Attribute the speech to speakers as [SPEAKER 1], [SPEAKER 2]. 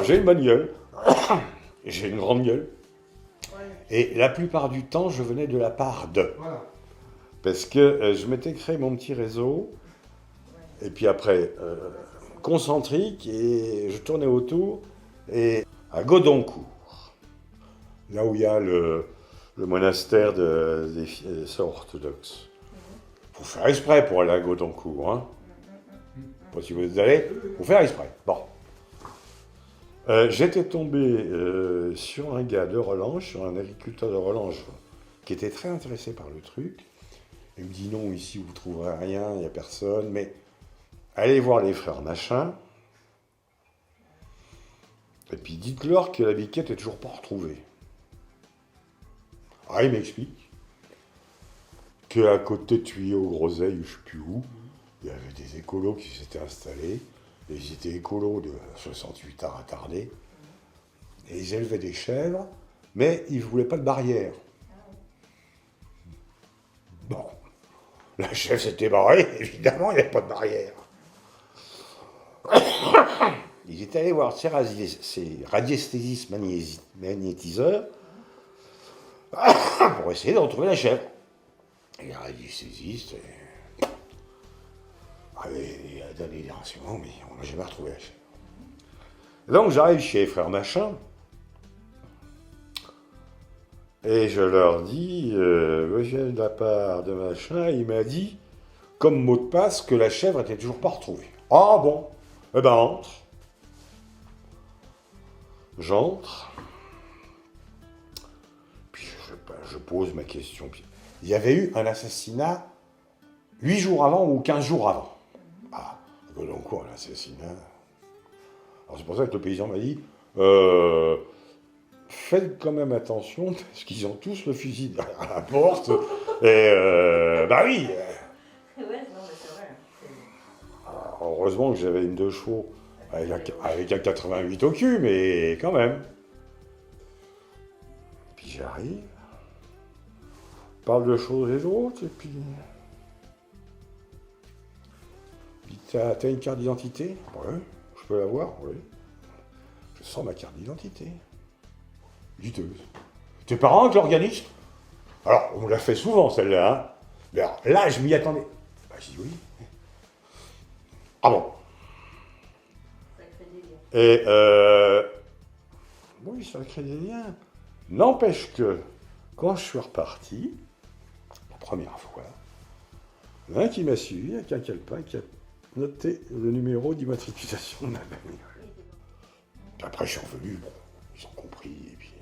[SPEAKER 1] Alors, j'ai une bonne gueule. J'ai une grande gueule. Et la plupart du temps, je venais de la part de.
[SPEAKER 2] Voilà.
[SPEAKER 1] Parce que je m'étais créé mon petit réseau. Et puis après, concentrique. Et je tournais autour. Et à Godoncourt, là où il y a le monastère des sœurs orthodoxes. Faut faire exprès pour aller à Godoncourt. Hein. Pas si vous y allez, faut faire exprès. Bon. J'étais tombé sur un gars de Relange, sur un agriculteur de Relange, qui était très intéressé par le truc. Il me dit non, ici vous ne trouverez rien, il n'y a personne, mais allez voir les frères machin. Et puis dites-leur que la biquette est toujours pas retrouvée. Ah, il m'explique qu'à côté de Tuyau, Groseille, ou je ne sais plus où, il y avait des écolos qui s'étaient installés. Et ils étaient écolos de 68 ans attardés. Et ils élevaient des chèvres, mais ils ne voulaient pas de barrière. Bon, la chèvre s'était barrée, évidemment, il n'y avait pas de barrière. Ils étaient allés voir ces radiesthésistes magnétiseurs pour essayer de retrouver la chèvre. Et les radiesthésistes avaient donné des renseignements, mais on n'a jamais retrouvé la chèvre. Donc j'arrive chez les frères Machin, et je leur dis, je viens de la part de Machin, il m'a dit, comme mot de passe, que la chèvre était toujours pas retrouvée. Ah bon, eh ben entre. J'entre, puis je pose ma question. Puis, il y avait eu un assassinat 8 jours avant ou 15 jours avant. Ah, donc quoi, l'assassinat? Alors c'est pour ça que le paysan m'a dit, faites quand même attention, parce qu'ils ont tous le fusil derrière la porte. Et bah oui.
[SPEAKER 3] Ouais, non, mais c'est vrai.
[SPEAKER 1] Alors, heureusement que j'avais une 2 chevaux avec un 88 au cul, mais quand même. Puis j'arrive, parle de choses et d'autres, et puis t'as une carte d'identité? Ouais. Je peux l'avoir? Oui. Je sors ma carte d'identité. Juteuse. Tes parents avec l'organisme? Alors, on l'a fait souvent, celle-là. Hein. Mais alors, là, je m'y attendais. Bah, j'ai dit oui. Ah bon?
[SPEAKER 3] Ça crée des liens.
[SPEAKER 1] Et, oui, ça crée des liens. N'empêche que, quand je suis reparti, la première fois, il y en a un qui m'a suivi avec un calepin qui a noté le numéro d'immatriculation de ma bagnole. Puis après, je suis revenu, bon, ils ont compris, et puis